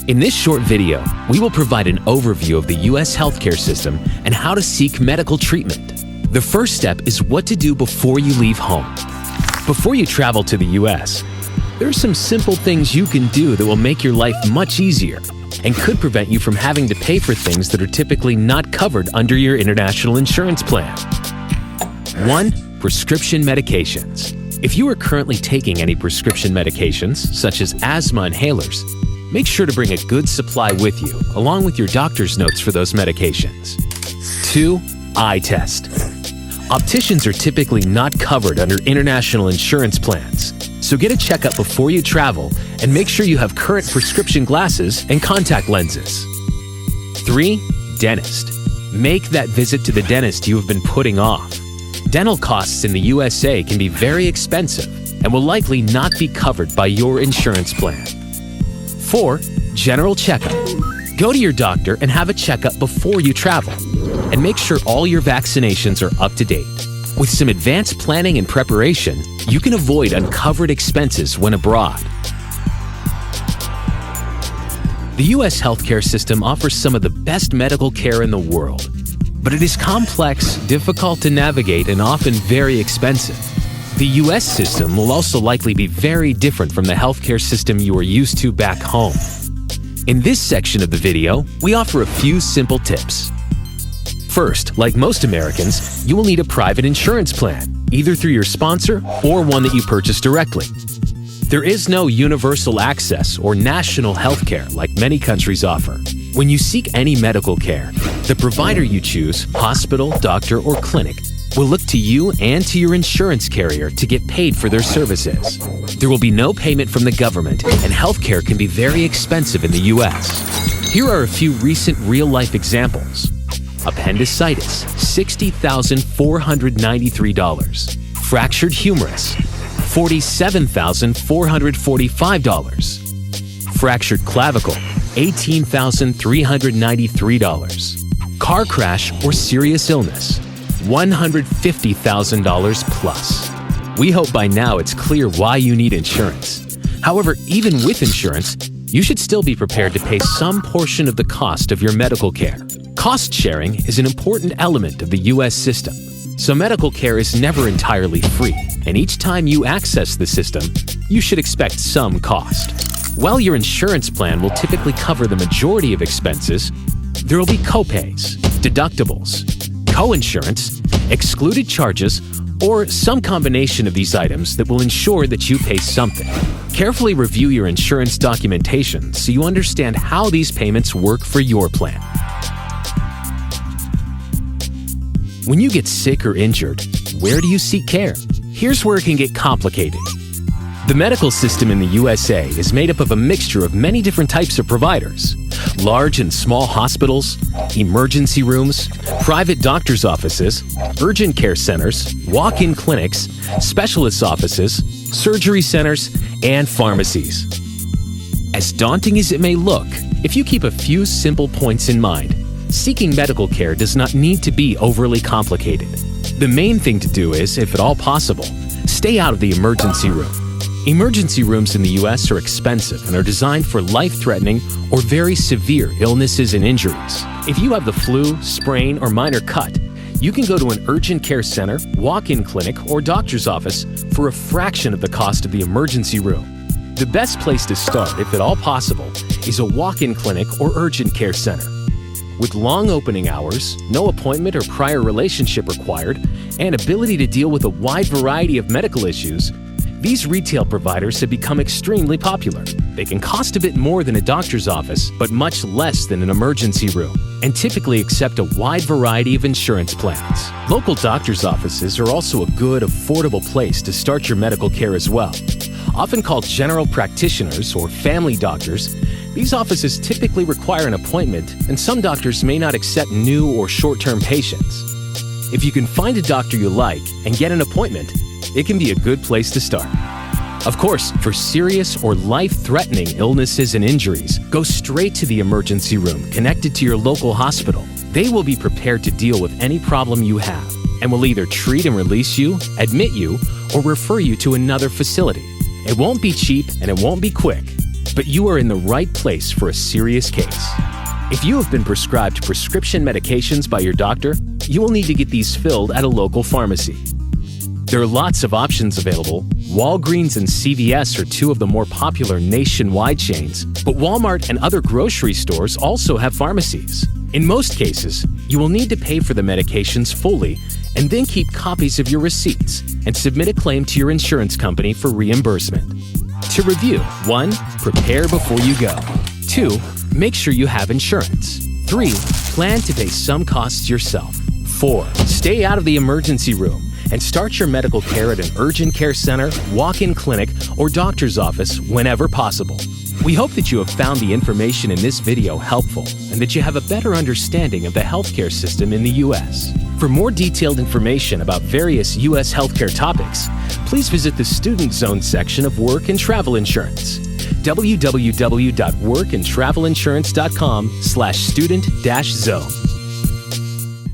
In this short video, we will provide an overview of the U.S. healthcare system and how to seek medical treatment. The first step is what to do before you leave home. Before you travel to the U.S., there are some simple things you can do that will make your life much easier and could prevent you from having to pay for things that are typically not covered under your international insurance plan. 1. Prescription medications. If you are currently taking any prescription medications, such as asthma inhalers, make sure to bring a good supply with you, along with your doctor's notes for those medications. 2. Eye test. Opticians are typically not covered under international insurance plans, so get a checkup before you travel and make sure you have current prescription glasses and contact lenses. 3. Dentist. Make that visit to the dentist you have been putting off. Dental costs in the USA can be very expensive and will likely not be covered by your insurance plan. 4. General checkup. Go to your doctor and have a checkup before you travel, and make sure all your vaccinations are up to date. With some advanced planning and preparation, you can avoid uncovered expenses when abroad. The U.S. healthcare system offers some of the best medical care in the world, but it is complex, difficult to navigate, and often very expensive. The U.S. system will also likely be very different from the healthcare system you are used to back home. In this section of the video, we offer a few simple tips. First, like most Americans, you will need a private insurance plan, either through your sponsor or one that you purchase directly. There is no universal access or national healthcare like many countries offer. When you seek any medical care, the provider you choose, hospital, doctor, or clinic, will look to you and to your insurance carrier to get paid for their services. There will be no payment from the government, and healthcare can be very expensive in the U.S. Here are a few recent real-life examples. Appendicitis, $60,493. Fractured humerus, $47,445. Fractured clavicle, $18,393. Car crash or serious illness, $150,000 plus. We hope by now it's clear why you need insurance. However, even with insurance, you should still be prepared to pay some portion of the cost of your medical care. Cost sharing is an important element of the U.S. system, so medical care is never entirely free, and each time you access the system, you should expect some cost. While your insurance plan will typically cover the majority of expenses, there will be copays, deductibles, co-insurance, excluded charges, or some combination of these items that will ensure that you pay something. Carefully review your insurance documentation so you understand how these payments work for your plan. When you get sick or injured, where do you seek care? Here's where it can get complicated. The medical system in the USA is made up of a mixture of many different types of providers. Large and small hospitals, emergency rooms, private doctor's offices, urgent care centers, walk-in clinics, specialist offices, surgery centers, and pharmacies. As daunting as it may look, if you keep a few simple points in mind, seeking medical care does not need to be overly complicated. The main thing to do is, if at all possible, stay out of the emergency room. Emergency rooms in the U.S. are expensive and are designed for life-threatening or very severe illnesses and injuries. If you have the flu, sprain, or minor cut, you can go to an urgent care center, walk-in clinic, or doctor's office for a fraction of the cost of the emergency room. The best place to start, if at all possible, is a walk-in clinic or urgent care center. With long opening hours, no appointment or prior relationship required, and ability to deal with a wide variety of medical issues, these retail providers have become extremely popular. They can cost a bit more than a doctor's office, but much less than an emergency room, and typically accept a wide variety of insurance plans. Local doctor's offices are also a good, affordable place to start your medical care as well. Often called general practitioners or family doctors, these offices typically require an appointment, and some doctors may not accept new or short-term patients. If you can find a doctor you like and get an appointment, it can be a good place to start. Of course, for serious or life-threatening illnesses and injuries, go straight to the emergency room connected to your local hospital. They will be prepared to deal with any problem you have and will either treat and release you, admit you, or refer you to another facility. It won't be cheap and it won't be quick, but you are in the right place for a serious case. If you have been prescribed prescription medications by your doctor, you will need to get these filled at a local pharmacy. There are lots of options available. Walgreens and CVS are two of the more popular nationwide chains, but Walmart and other grocery stores also have pharmacies. In most cases, you will need to pay for the medications fully and then keep copies of your receipts and submit a claim to your insurance company for reimbursement. To review: 1. Prepare before you go. 2. Make sure you have insurance. 3. Plan to pay some costs yourself. 4. Stay out of the emergency room and start your medical care at an urgent care center, walk-in clinic, or doctor's office whenever possible. We hope that you have found the information in this video helpful and that you have a better understanding of the healthcare system in the U.S. For more detailed information about various U.S. healthcare topics, please visit the Student Zone section of Work and Travel Insurance. www.workandtravelinsurance.com/student-zone.